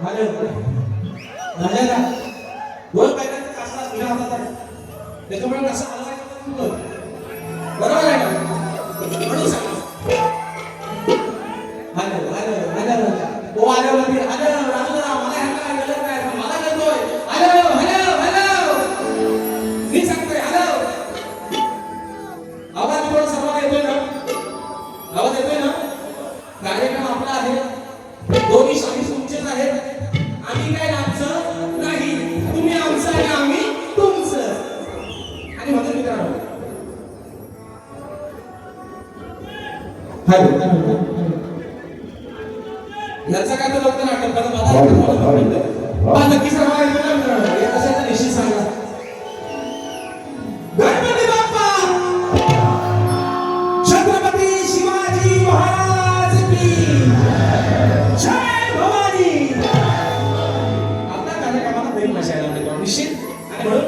अरे राजाला दोन बैलांचा कासरा तुझ्या हातात आहे, त्याच्यामुळे कसं हलवायचं बरोबर आहे का? म्हणून सांगा हॅलो हॅलो हॅलो ओ हॅलो हॅलो राजूला मला ह्यांना काय गलत नाही पण मला कळतोय हॅलो हॅलो हॅलो मी सांगतोय हॅलो आवाज थोडा सर्वांना येतोय ना? आवाज येतोय ना? कार्यक्रम आपला आहे, दोन्ही शाही तुमचेच आहेत, आम्ही काय आमचं नाही, तुम्ही आमचं आणि आम्ही तुमचं. आणि म्हणून मित्रांनो हॅलो याचा काय तर लवकर आठवत मला नक्की सर्व येत असेल तर निश्चित सांगा. गणपती बाप्पा छत्रपती शिवाजी महाराज की जय भवानी. आता कार्यक्रमाला प्रेम नसायला निश्चित आणि म्हणून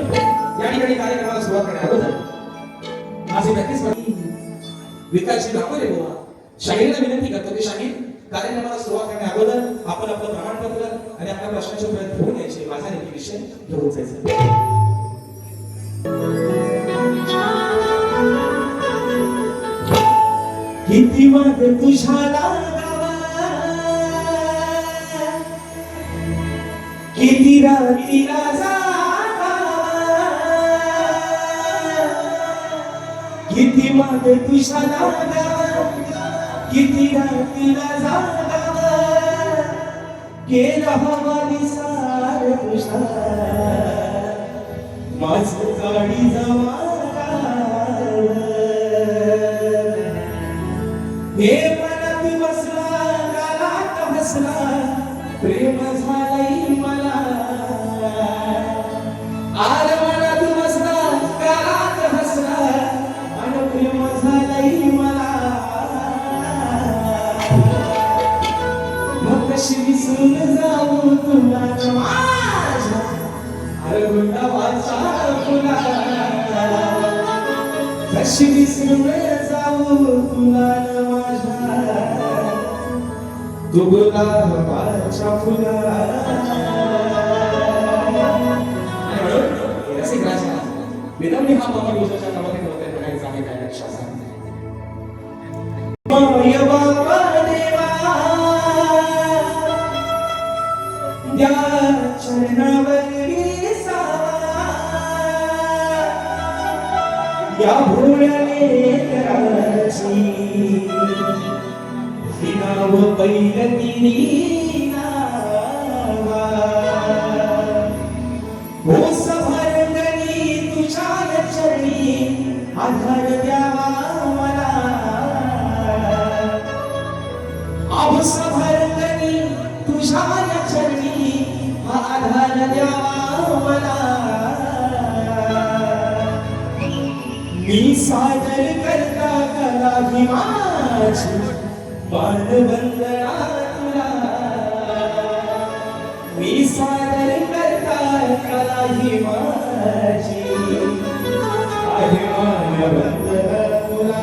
या ठिकाणी कार्यक्रमाला सुरुवात करण्या अगोदर माझी प्रॅक्टिस विकासची दाखवले बाबा शाहीरला विनंती करतो की शाहीर कार्यक्रमाला सुरुवात करण्या अगोदर आपण आपलं प्रमाणपत्र आणि आपल्या प्रश्नाचे उत्तर घेऊन यायचे, माझा नेमकी विषय घेऊन जायचं. किती वाद तुझ्याला किती रात्रीला जागा, किती वाद तुझ्याला किती रात्रीला जागा, केला हवा निसार तुझा माझं गाडी जमाला. हे मनात बसला गालात बसला प्रेम झालंय मला, आर मनात बसला गालात बसला आणि प्रेम झालंय मला. मग कशी विसरून जाऊ तुला माझ्या अरे गुंडावाचा तुला, कशी विसरून जाऊ तुला तू गुलाबाच्या फुला. रसिक राजा विनम्री हा बाबा दिवसाच्या नावाने नव्हते म्हणायचं आहे काय लक्षात सांगते. माय बाबा देवा या चरणावरी सावा, या भोळ्या लेकराची नाव पैलकिनी नावा. हो सभरंगणी तुझ्या चरणी आधार द्यावा मला, अहो सभरंगणी तुझ्या चरणी आधार द्यावा मला. मी सादर करता कला ही माझी बाणवंदना तुला, मी सादर करता कला ही माझी आहे बाणवंदना तुला.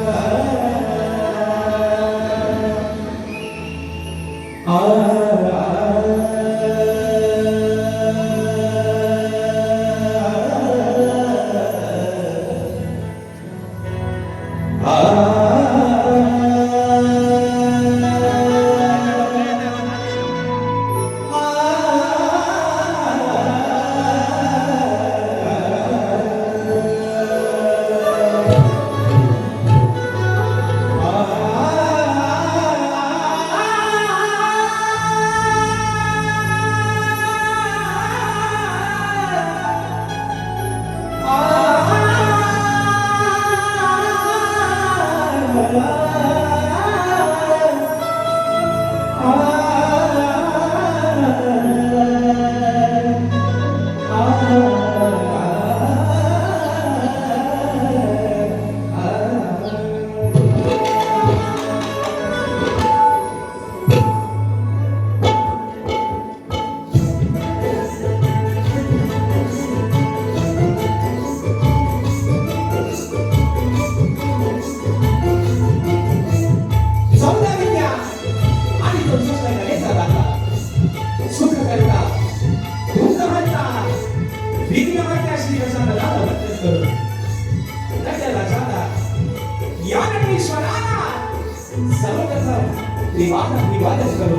विवादच करू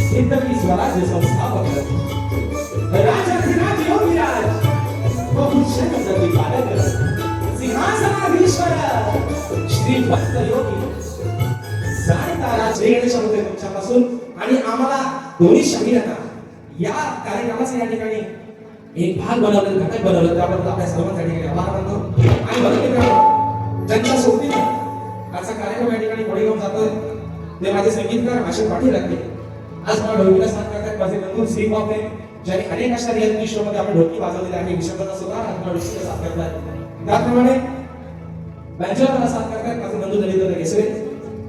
हिंदवी स्वराज्य संस्थापक राजाधिराज योगीराज बहुशक प्रतिपालक सिंहासनाधीश्वर श्री भक्त योगी सायतारा श्रेणी शब्द तुमच्यापासून आणि आम्हाला दोन्ही शरीरांना या कार्यक्रमाचा या ठिकाणी एक भाग बनवलं घटक बनवलं त्याबद्दल आपल्या सर्वांसाठी आभार मानतो आणि बरोबर ज्यांच्या सोबतीने आजचा कार्यक्रम या ठिकाणी पुढे घेऊन जातोय ते माझे संगीतकार अशोक पाटील लागले आज मला ढोलकीला साथ करतात माझे बंधू श्री बापे ज्यांनी अनेक अशा रियालिटी शो मध्ये आपण ढोलकी वाजवलेली आहे विश्वकर्मा सुद्धा आपल्या ढोलकीला साथ करतात त्याप्रमाणे बँजोला साथ करतात माझे बंधू दलित केसरे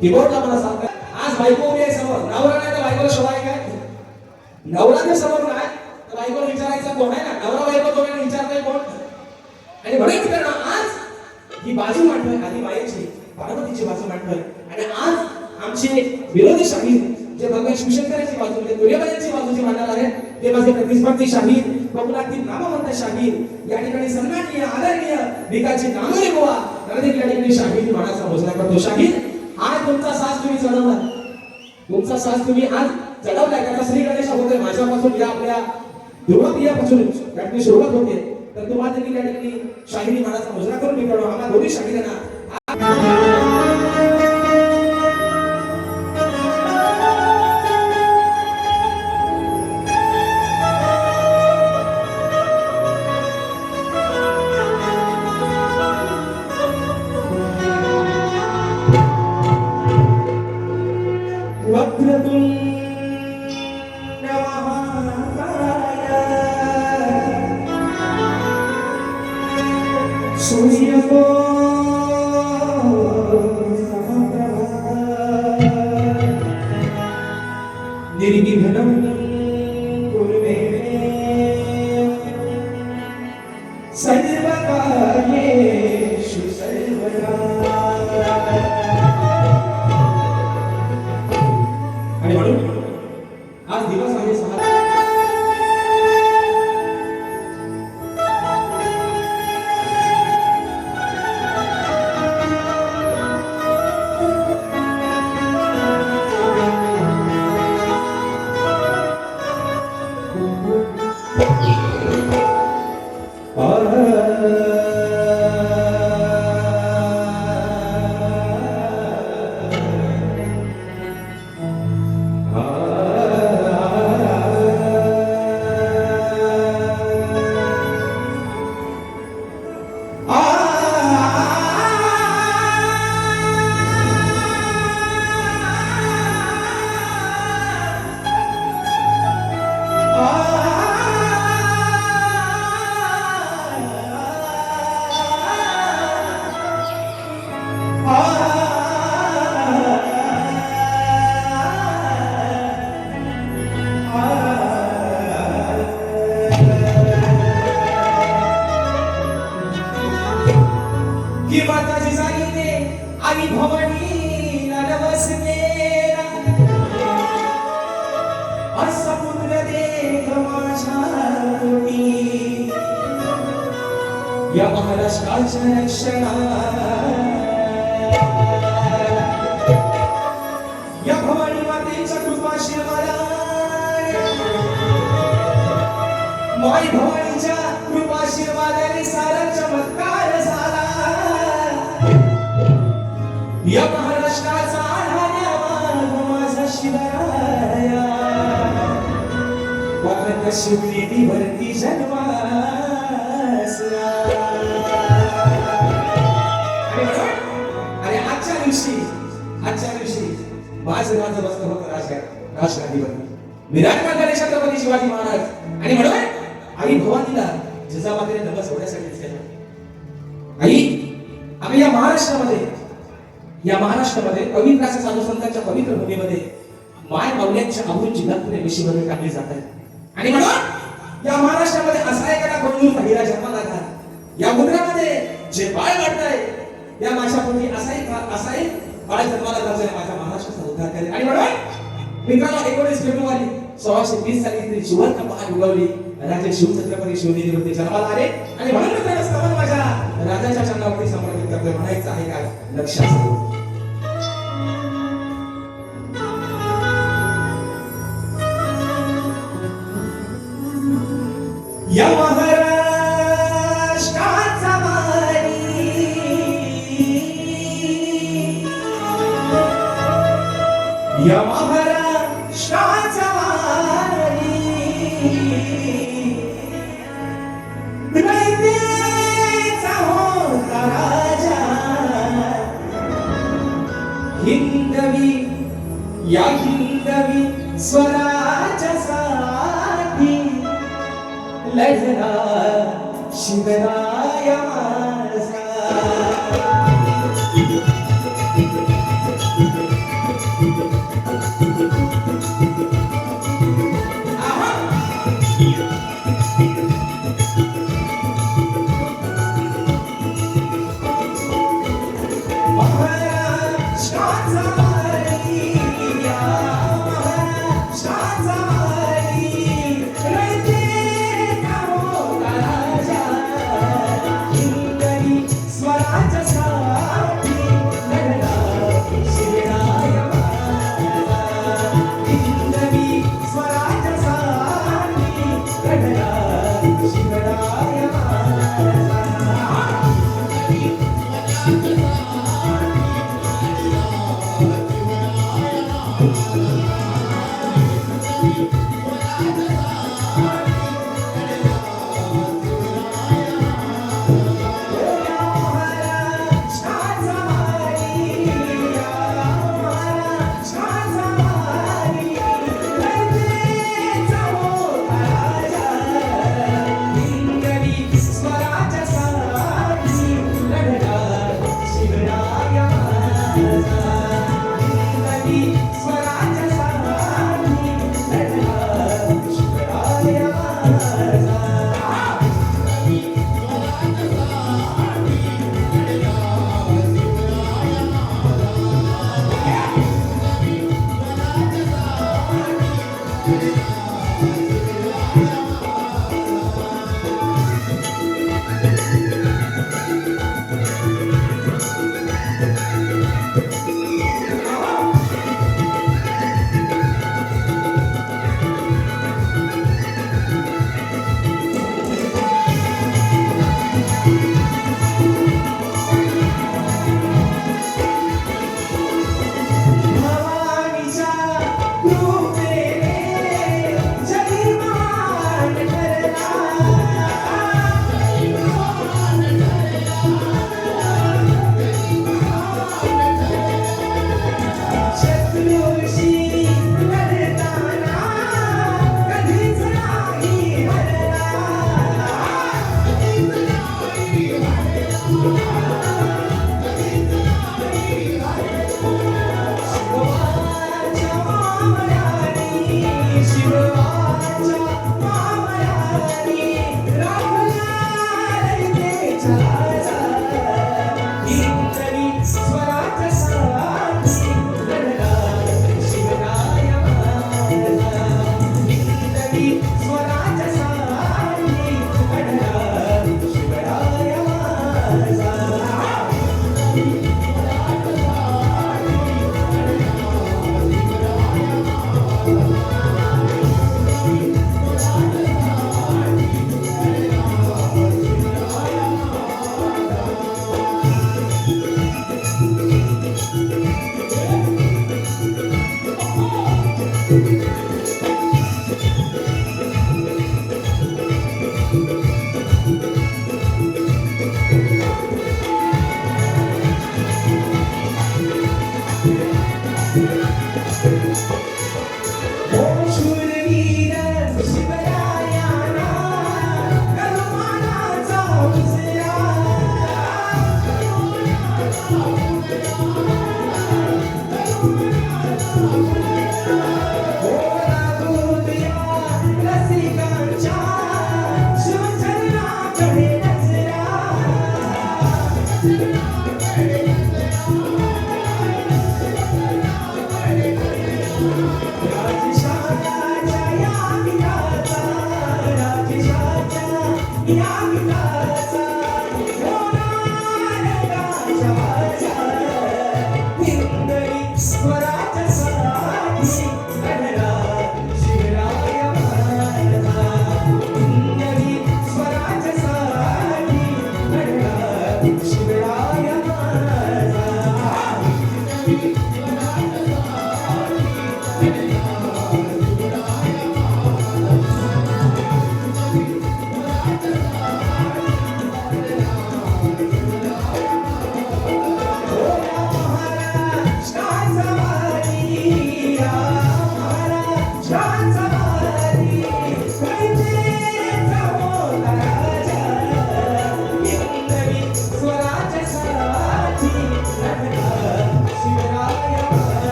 कीबोर्डला मला साथ करतात आज बायको उभी आहे समोर नवरा नाही तर बायकोला शोभाय काय नवरा जर समोर नाही तर बायकोला विचारायचं कोण आहे ना नवरा बायको दोघांना विचारतोय कोण आणि म्हणून करणं आज ही बाजू मांडतोय आधी बाईची पार्वतीची बाजू मांडतोय आणि आज आमचे विरोधी शाहीर जे भगवान शिवशंकरांची बाजू म्हणजे तुर्यबाईंची बाजू जी मांडणार आहे ते माझे प्रतिस्पर्धी शाहीर कोकणातील नामवंत शाहीर या ठिकाणी सन्माननीय आदरणीय भिकाजी नामोरे गोवा नरदेव या ठिकाणी शाहीर मानाचा मोजला करतो शाहीर आज तुमचा साज तुम्ही चढवला तुमचा साज तुम्ही आज चढवलाय कारण श्री गणेश होते माझ्यापासून या आपल्या ध्रुवप्रियापासून या ठिकाणी सुरुवात होते तर तुम्हाला देखील या ठिकाणी शाहिरी मानाचा मोजरा करून मी कळवा आम्हाला दोन्ही शाहिरांना निर्विघ्नं कुर्वे सर्वकार्येषु सर्वदा आणि म्हणून आज दिवस आहे 6 की माताजी सांगितले आई भवानी नवसनेरा असा पुत्र देख माझ्या पोटी या महाराष्ट्राच्या रक्षणा या भवानी मातेच्या कृपाशीर्वादा माई भवानीच्या कृपाशीर्वादाने सारा चमत्कार झाला या महाराष्ट्राचा आढावा माझा शिवराया वाकत शिवली भरती जन्मासला अरे आजच्या दिवशी माझं राज बसलं होतं राजगादीवर विराजमान झाले छत्रपती शिवाजी महाराज आणि म्हणून आई भवानीला जिजामातेने नमस होण्यासाठी केलं आई आम्ही या महाराष्ट्रामध्ये पवित्र अशा साधू संतांच्या पवित्र भूमीमध्ये माय माऊल्यांच्या अमृत जिल्ह्यातून मिशीमध्ये टाकली जात आहे आणि म्हणून या महाराष्ट्रामध्ये असा एखादा बंधू पहिला जन्माला आला या मुद्रामध्ये जे बाळ वाटतंय या माझ्या पोटी असा एक बाळ जन्माला जातोय माझ्या महाराष्ट्राचा उद्धार करेल आणि म्हणून मित्रांनो 19 फेब्रुवारी 1620 साली इथे सुवर्ण पहाट उगवली राजे शिवछत्रपती शिवनेरीवरती जन्माला आले आणि म्हणून मित्रांनो स्तवन माझ्या राजाच्या चरणावरती समर्पित करतोय म्हणायचं आहे काय लक्षात ठेवा या महाराष्ट्राचा वारी या महाराष्ट्राचा वारी रयतेचा होता राजा हिंदवी या हिंदवी स्वराज्यासाठी लढला शिवराय माझा महाराष्ट्राचा वारी या महाराष्ट्राचा वारी रयतेचा होता राजा हिंदवी स्वराज्यासाठी लढला शिवराय माझा हिंदवी स्वराज्यासाठी लढला शिवराय माझा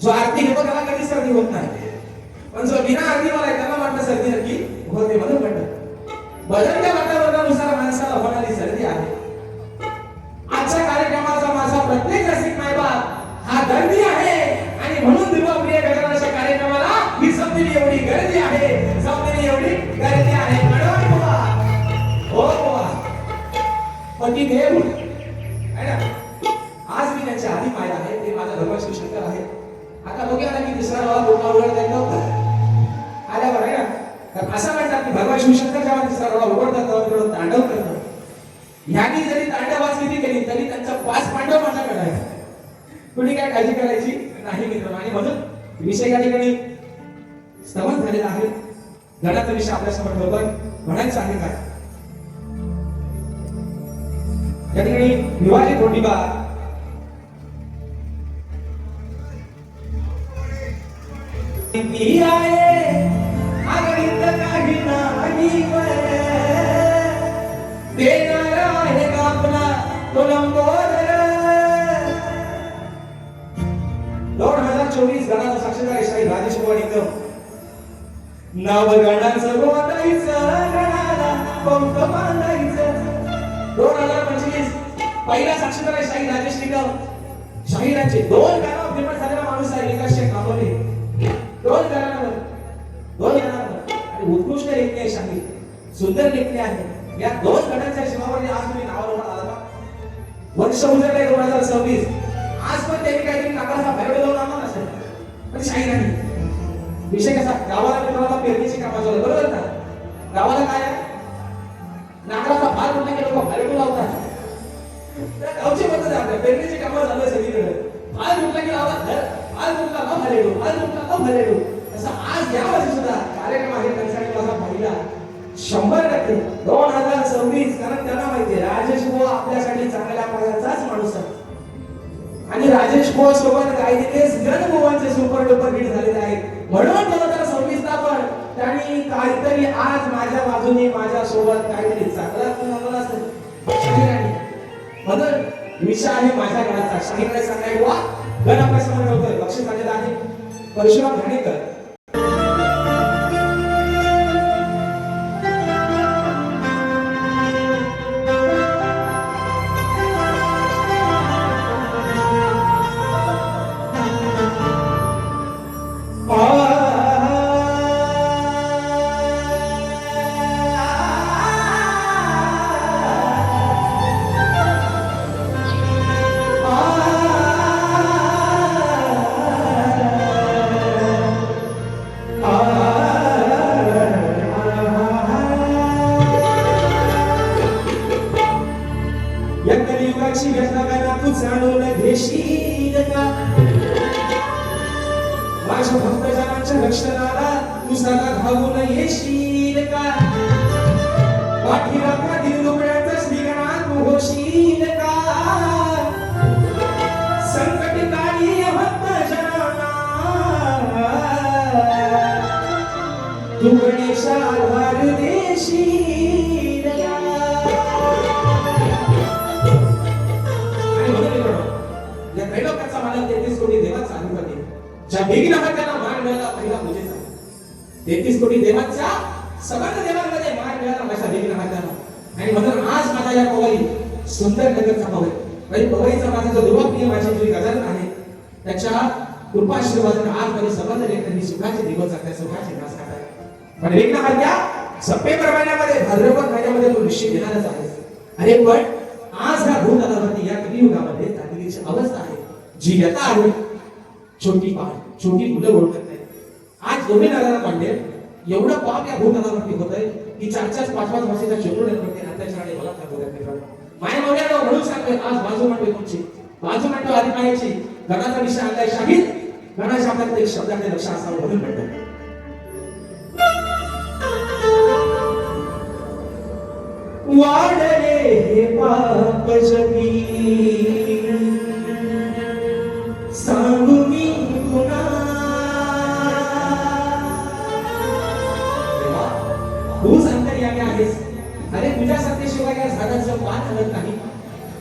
जो आरती घेतो त्याला कधी सर्दी होत नाही, पण जो बिना आरती मला त्याला वाटतं सर्दी नक्की होते. म्हणून म्हणतात बदलत्या वातावरणानुसार माणसाला होणारी सर्दी आहे. आजच्या कार्यक्रमाचा माझा प्रत्येक रसिक मायबाप हा दर्दी आहे आणि म्हणून दुर्गाप्रिय गजाननाच्या कार्यक्रमाला ही सप्तमी एवढी गर्दी आहे, सप्तमी एवढी गर्दी आहे. कडवट बुवा, हो बुवा, पती देव आहे ना. आज मी त्यांच्या आधी पाहिला आहे, ते माझा भगवान शिवशंकर आहे. आता बघूया ना की तिसरा डोळा पूर्ण उघडता येतो आल्यावर आहे ना. तर असं म्हणतात की भगवान शिवशंकर जेव्हा तिसरा डोळा उघडतात तेव्हा तिकडून तांडव करतात. ह्यांनी जरी तांडवास किती केली तरी त्यांचा 5 पांडव माझ्याकडे आहे. कुणी काय काळजी करायची नाही मित्रांनो. आणि म्हणून विषय या ठिकाणी स्तवन झालेला आहे. गणाचा विषय आपल्यासमोर बरोबर म्हणायचं आहे काय या ठिकाणी विवाही कोंडिबा आगणित काही नाही देणारा आहे का आपला तो लंबोदर. 2024 गणाचा साक्षीदार शाही राजेश निकम. नवगणाचं बोलायचं गणाला पंख बांधायचं. 2025 पहिला साक्षीदार आहे शाही राजेश निकम. शाहीराचे 2 गाणं फेमस झालेला माणूस आहे. विकास शेख कांबळे 2 गाण्यांवर आणि उत्कृष्ट लेखणी आहे. शाही सुंदर लेखणी आहे. या 2 गणांच्या शिवावर आज तुम्ही नावावर आला का? वर्ष उजळले 2026. आज पण त्यांनी काहीतरी नाकाचा भैरव लावून आणला असेल, पण शाही नाही. विषय कसा, गावाला मित्राला पेरणीची कामं चालू बरोबर ना. गावाला काय नाकाचा भार कुठला की लोक भैरव लावतात. गावची पद्धत आहे आपल्या पेरणीची कामं झालं सगळीकडे. भार कुठला की लावतात, भार कुठला न भरेडू, भार कुठला न भरेडू. असं आज या वर्षी सुद्धा कार्यक्रम आहे त्यांच्यासाठी माझा पहिला 100% 2026. कारण त्यांना माहिती आहे राजेश बुवा आपल्यासाठी चांगल्या पायाचाच माणूस आहे. आणि राजेश बुवा सोबत काही दिवस गणबुवांचे सुपर डुपर हिट झालेले आहेत. म्हणून 2026 ला पण त्यांनी काहीतरी आज माझ्या बाजूने माझ्या सोबत काहीतरी चांगला बनवला असेल. म्हणून विषय आहे माझ्या गणाचा. शाहीकडे सांगाय बुवा गण आपल्या समोर ठेवतोय. बक्षीस आलेलं आहे परशुराम घाणेकर. माझ्या भक्तजनांच्या रक्षणाला तू सदा धावून येशील का? पाठीराखातील दुबळ्याचा श्रीगणा तू होशील का? संकटकाळी भक्तजनांना तू गणेशा आधार देशील का? या त्रैलोक्याचा मालक 33 कोटी देवाचा अधिपती ज्या विघ्नहर्त्याला मान मिळाला पहिला पूजेचा. 33 कोटी देवांच्या सगळ्या देवांमध्ये मान मिळाला माझ्या विघ्नहर्त्याला. आणि म्हणून आज माझा या पवई सुंदर नगरचा पवई म्हणजे पवईचा माझा जो दुर्वाप्रिय माझी जी गजानन आहे त्याच्या कृपाशीर्वादाने आज माझे समर्थ लेखनी सुखाचे दिवस जातात, सुखाचे दिवस जातात. पण विघ्नहर्त्या सप्टेंबर महिन्यामध्ये भाद्रपद महिन्यामध्ये तू निश्चित येणारच आहे. अरे पण आज ह्या भूतलावरती या कलियुगामध्ये तातडीची अवस्था आहे जी व्यथा आहे. छोटी पाळ छोटी मुलं ओळखत नाही. आज दोन्ही नारायण पांडे एवढं पाप या भूतलावरती होतंय की 4-5 वर्षाच्या चोरड्यांवरती अत्याचाराने बलात्कार होतात मित्रांनो. माय मौल्याला म्हणून सांगतोय आज बाजू मांडवे तुमची बाजू मांडव आधी पाहायची. गणाचा विषय आणलाय शाहीर. गणाच्या आपल्याला एक शब्दाकडे लक्ष असावं म्हणून म्हणतो. वाढले हे पाप जगी सांगू मी पुन्हा. तूच अंतर्यामी आहेस. अरे तुझ्यासारख्याशिवाय या झाडाचं पान हलत नाही.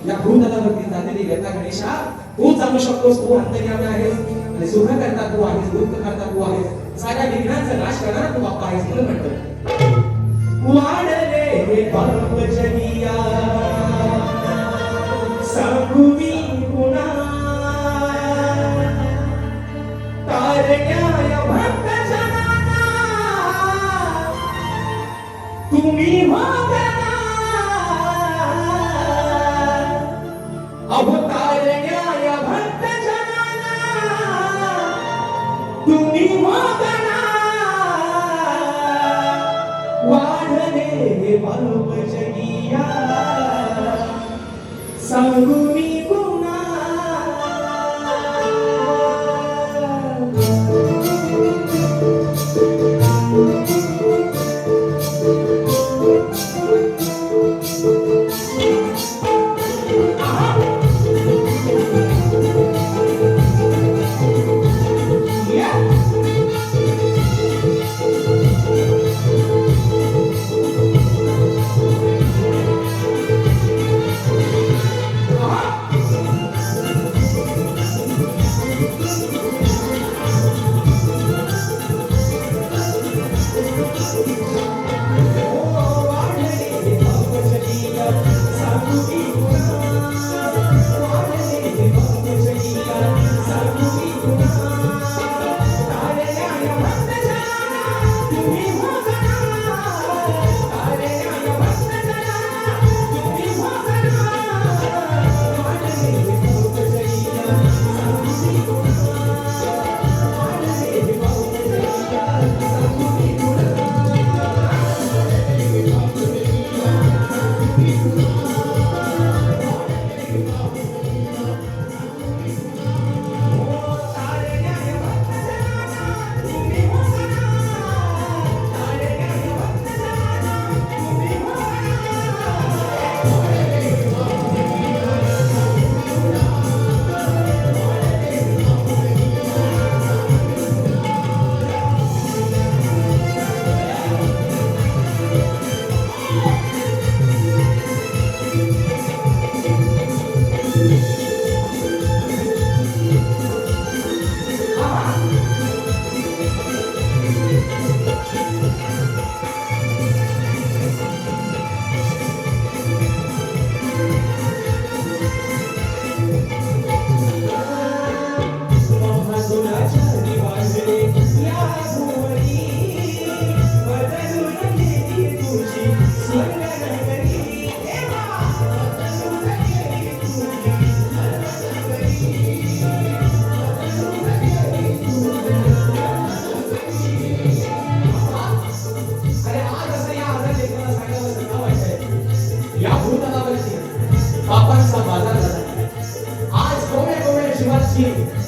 या भूतलावरती झालेली व्यथा गणेशा तू जाणू शकतोस. तू अंतर्यामी आहेस. आणि सुख करता तू आहेस, दुःख करता तू आहेस, साऱ्या विघ्नांचा नाश करणारा तू बाप्पा आहेस म्हणून म्हणतो वाढले हे पापचनिया सांगू मी पुन्हा तारण्याय भक्त जनाना तुम्ही मागना अवतारण्याय भक्त जनाना तुम्ही मागना वाढले हे पापचनिया सांगू मी पुन्हा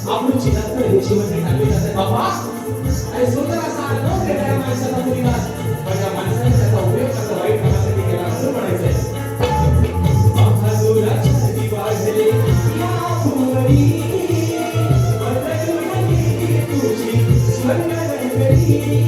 आपुलची नंतर हे शिवजी टाकले जाते बाबा आणि सुंदर असा अनुभव घेणाऱ्या माणसाला मुलीला पण या माणसाने त्याचा उपयोग त्याचा वाईट कामासाठी केला असं म्हणायचंय महासुराच्या दिवाळले या फुलरी बदलून गेली तुझी स्वर्गनगरी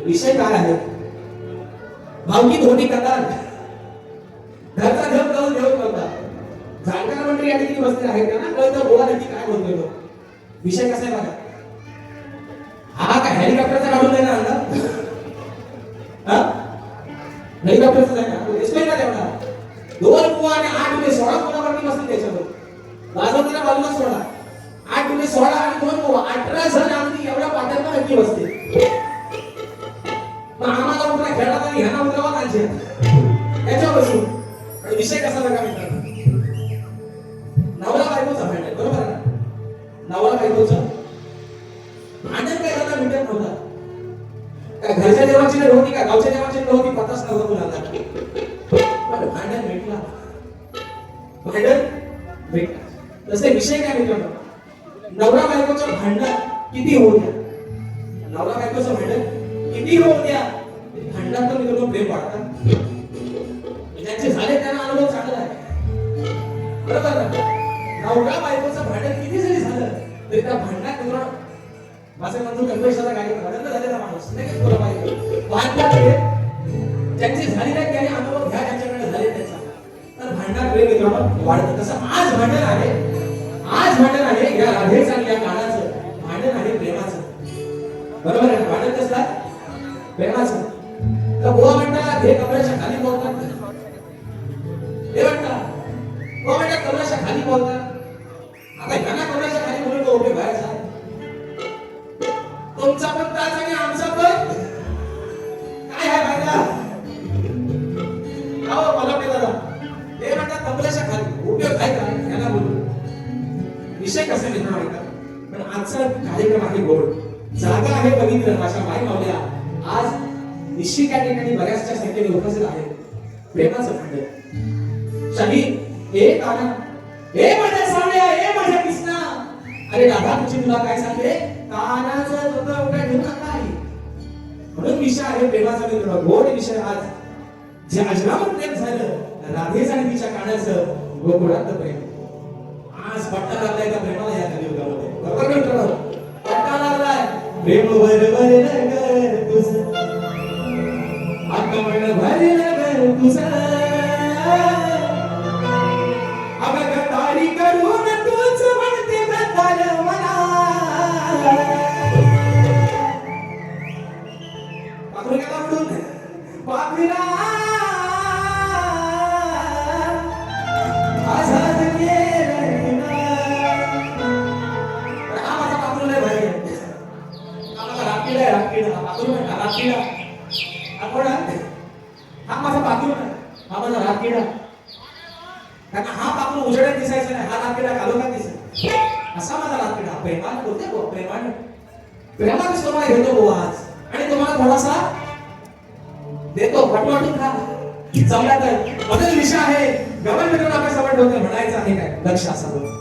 विषय काय आहे भावकी धोनी करतात घरचा ढग जाऊन देऊ करतात जाणकार मंडळी या ठिकाणी बसले आहेत त्यांना कळतं बोला नक्की काय बोलतोय तो विषय कसा आहे बघा. हा काय हेलिकॉप्टरचा काढून देणार ना, हेलिकॉप्टरचा आहे ना, दिसतोय का तेवढा 2 बुवा आणि 8 गुणे 16 कोणावरती बसतील त्याच्यावर. गाजवताना बाजूला सोडा 8 गुणे 16 आणि 2 बुवा 18 जण अगदी एवढ्या पाट्यावर नक्की बसते. पण आम्हाला उतरा खेळला आणि ह्यांना उतरावा कालचे त्याच्यावर बसून. आणि विषय कसा बघा मित्रांनो, नवरा बायकोचा भांडण, बरोबर आहे ना. नवरा बायकोचं भांडण काय झालं मिटत नव्हता. काय घरच्या देवाची लढ होती का गावच्या देवाची लढ होती पताच नव्हता मुलांना. पण भांडण भेटला, भांडण भेटला. तसे विषय काय मित्रांनो, नवरा बायकोचं भांडण किती होऊ द्या, नवरा बायकोचं भांडण किती होऊ द्या, भांडणात तर मित्रांनो प्रेम वाढतात. ज्यांचे झाले त्यांना अनुभव चांगला आहे, बरोबर ना. नवरा बायकोचं भांडण किती जरी झालं तरी त्या भांडणात मित्रांनो, माझं म्हणतो कन्वेषणाचा कार्यक्रम भांडण झालेला माणूस नाही का बोला पाहिजे. भांडण ज्यांचे झाले नाही त्याने अनुभव घ्या, ज्यांच्याकडे झाले त्याचा, तर भांडणात प्रेम मित्रांनो वाढतं. तसं आज भांडण आहे, आज भांडण आहे या राधेचं आणि या काळाचं भांडण आहे प्रेमाचं, बरोबर आहे. भांडण कसलं आहे? प्रेमाचं. तर बुवा म्हणतात हे कपड्याच्या खाली बोलतात, हे म्हणतात बुवा म्हणतात कपड्याच्या खाली बोलतात. आता ह्यांना कपड्याच्या खाली बोलून उभे बाहेरचा तुमचा पण ताज आणि आमचा पण काय आहे फायदा. अहो मला ते दादा ते म्हणतात कपड्याच्या खाली उपयोग आहे का ह्यांना बोलून. विषय कसा मित्रांनो ऐका, पण आजचा कार्यक्रम आहे गोड, जागा आहे पवित्र. माझ्या माई मावल्या आज निश्चित या ठिकाणी बऱ्याचशा संख्येने उपस्थित आहेत. प्रेमाचं भांडण शाही हे काना हे माझ्या सावळ्या हे माझ्या कृष्णा. अरे राधा तुझी तुला काय सांगते, कानाचं तुझं उठा घेऊ नका. म्हणून विषय आहे प्रेमाचा मित्र, गोड विषय. आज जे अजरामर प्रेम झालं राधेचं आणि तिच्या कानाचं गोकुळात प्रेम. आज पट्टा लागलाय त्या प्रेमाला या कलियुगामध्ये, बरोबर मित्रांनो. पट्टा लागलाय प्रेम बरोबर नगर तुझं, आगमन भरलं नगर तुझं, अगं तारी करून तूच म्हणते बदल मला. पाखरू गेला म्हणून पाखरा आझाद केलं ना. हा माझा पाखरू नाही भाई, आम्हाला राखीला आहे, राखीला पाखरू नाही, राखीला आपण हा माझा पाखरू नाही, हा माझा राखीला. कारण हा पाखरू उजेडात दिसायचा नाही, हा राखीला कालोखात दिसायचा. असा माझा राखीला प्रेमाने बोलते गो, प्रेमाने प्रेमाने तुम्हाला घेतो गो आज. आणि तुम्हाला थोडासा देतो वाटून खा जमला तर. बदल विषय आहे गमन मित्रांनो, आपल्या समोर डोक्यात म्हणायचं आहे काय लक्ष असावं.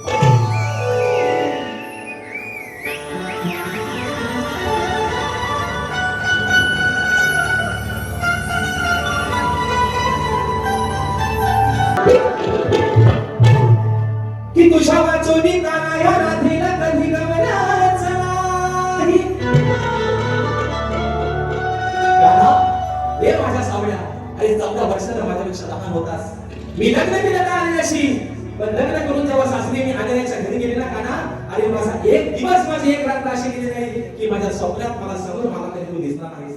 की तुझ्या वाचोनी काना या राधेला कधी गमनाच नाही. काना हे माझ्या सावळ्या, अरे 14 वर्षाचा माझ्यापेक्षा लहान होतास. मी लग्न केलं का आलेल्याशी, पण लग्न करून जेव्हा सासरी मी आलेल्याच्या घरी गेले ना काना, अरे माझा एक दिवस माझी एक रात्र अशी गेली नाही की माझ्या स्वप्नात मला समोर मला कधी तू दिसणार नाहीस.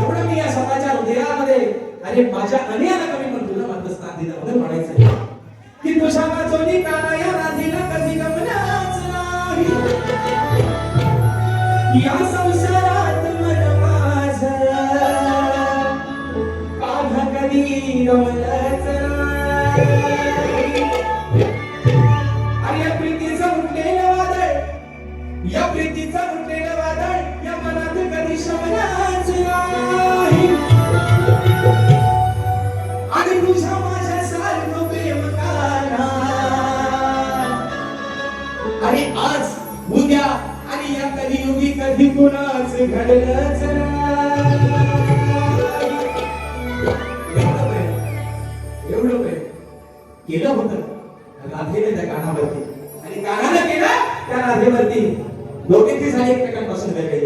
एवढं मी या स्वतःच्या हृदयामध्ये अरे माझ्या अन्याला कमी पण तुला मात्र स्थान दिलं म्हणून म्हणायचं की तुझ्या वाचोनी काना या राधेला कधी गमनाच नाही. या संसारात मन माझं काढा कधी गमलंच नाही. अरे या प्रीतीचं उठलेलं वादळ, या प्रीतीचं उठलेलं वादळ या मनात कधी शमनाच नाही. आणि तुझ्या माझ्या सारखं प्रेम काना, आणि आज उद्या आणि या कलियुगी कधी कुणाच घडलंच नाही. एवढं प्रेम केलं होतं राधेने त्या कानावरती, आणि कानाला केलं त्या राधेवरती. दोघेही झाले एकमेकांपासून वेगळे.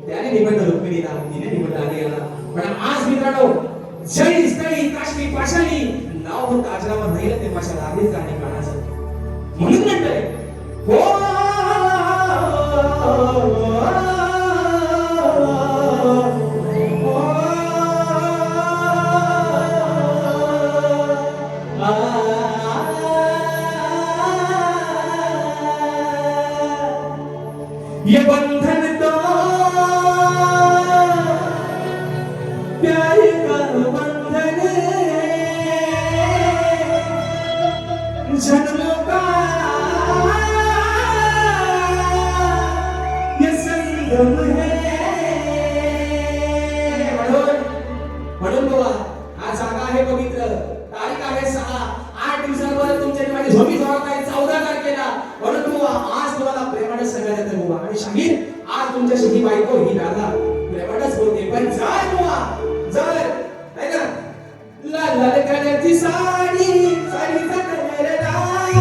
त्याने निबंध रुक्मिणीला, तिने निबंध आलेला. पण आज मित्रांनो जळी स्थळी काष्टी पाषाणी नाव होतं अजरामर राहिलं ते माझ्या राधेचं आणि कानाचं. म्हणून म्हणतोय हो ये बंधन तो प्यार का बंधन जन्मों का ये संगम है म्हणून बाबा आज जागा आहे पवित्र तारीख आहे 6-8 दिवसांवर तुमच्या माझी झोपी जोरात आहे 14 तारखेला म्हणून तू आज तुम्हाला प्रेमाने सांगायला येतं बाबा आणि शाहीर आज तुमच्याशी ही बायको ही दादा प्रेमानेच बोलते पण जर बाबा जर नाही का लाल लाल कलरची साडीचा कलर लाल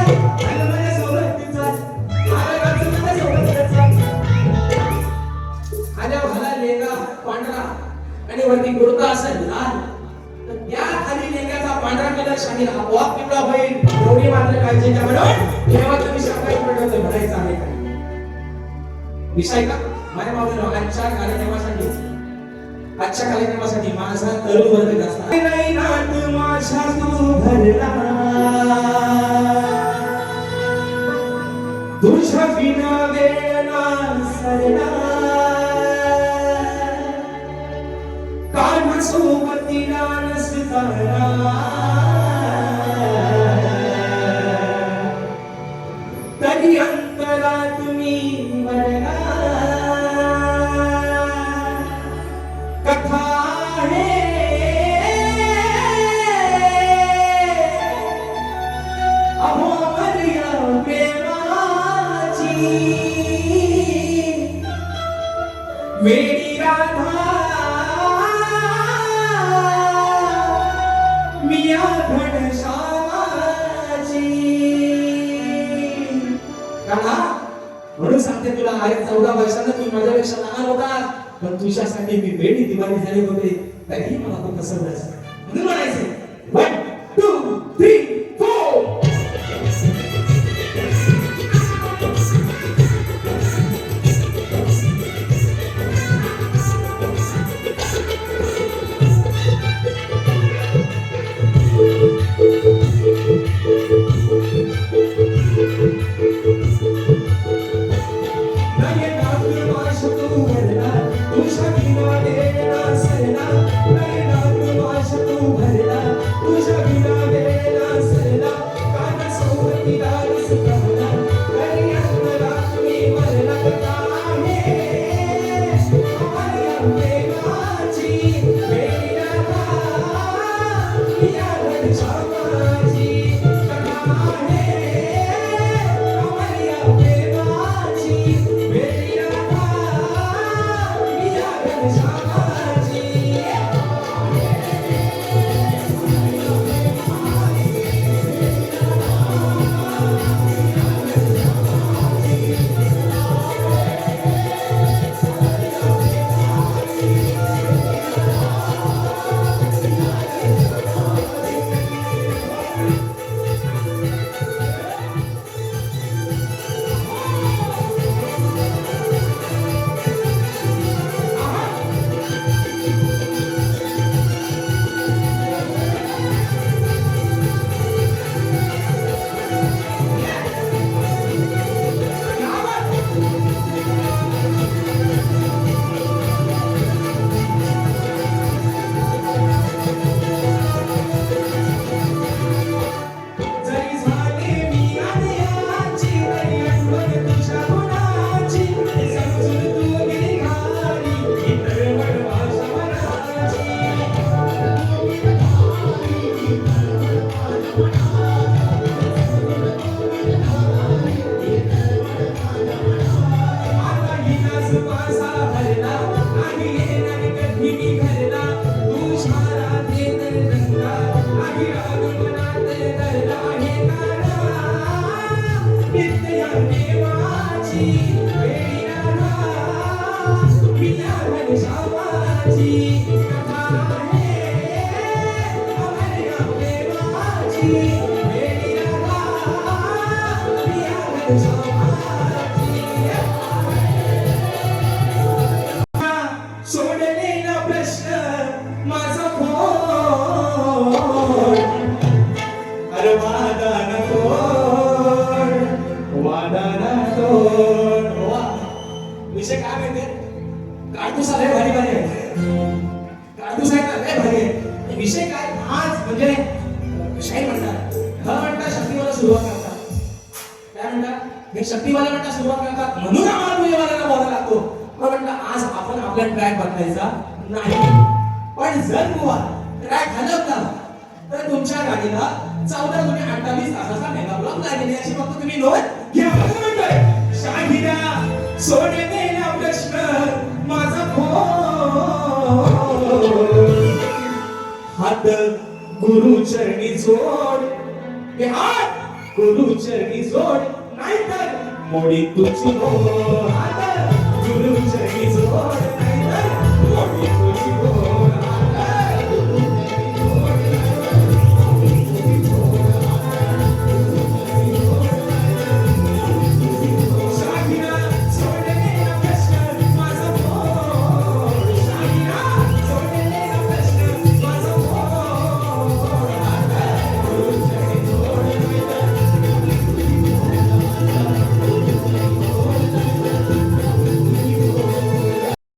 आणि माझ्या सोबतीचा आरगाचा माझ्या सोबतीचा आल्या घाला लेंगा पांढरा आणि वरती कुर्ता असेल लाल तर त्या खाली लेंगाचा पांढरा कलर शाहीर आपोआप पिवळा होईल एवढी मात्र काळजी घ्या म्हणून जेव्हा तुम्ही शाकाही पडलं म्हणायचं आहे का विषय का माझ्या मावळ्यांनो आजच्या कार्यक्रमासाठी माझा तरुण वर्ग जास्त नाही नाट माझा तू भरला तुझ्या बिना वेळ ना सरला कान सोबतीला नसताना तरी अंतरा तुम्ही वरला कथा है अहोमरिया प्रेमाची वेडी राधा मिया घनश्यामाची काका म्हणून सांगते तुला अरे 14 वर्षांना तू माझ्यापेक्षा लहान होता पण तुझ्यासाठी मी वेडी दिवाळी झाली होती तरीही मला तो पसंत म्हणून म्हणायचे 1 2 3 4 सोडलेला प्रश्न विषय काय माहितीये काढतुसा लय भारी भारी आहे काढतुसा आहे ना लय भारी आहे विषय काय आज म्हणजे शाहीर म्हणतात घर म्हणतात शक्तीवाला सुरुवात करतात काय म्हणतात हे शक्तीवाला म्हणतात सुरुवात करतात म्हणून आम्हाला पूजेवाल्याला बोलायला लागतो पण म्हणतात आज आपण आपला ट्रॅक बदलायचा नाही पण जर बुवा ट्रॅक हलवला तर तुमच्या गाडीला 14 तुम्ही 28 तासाचा मेगा ब्लॉक लागेल याची फक्त तुम्ही नोंद घ्या असं म्हणतोय शाहिरा सोडे देना प्रश्न माझा हात गुरुचरणी जोड हे हात गुरुचरणी जोड नाहीतर मोडी तुझी हात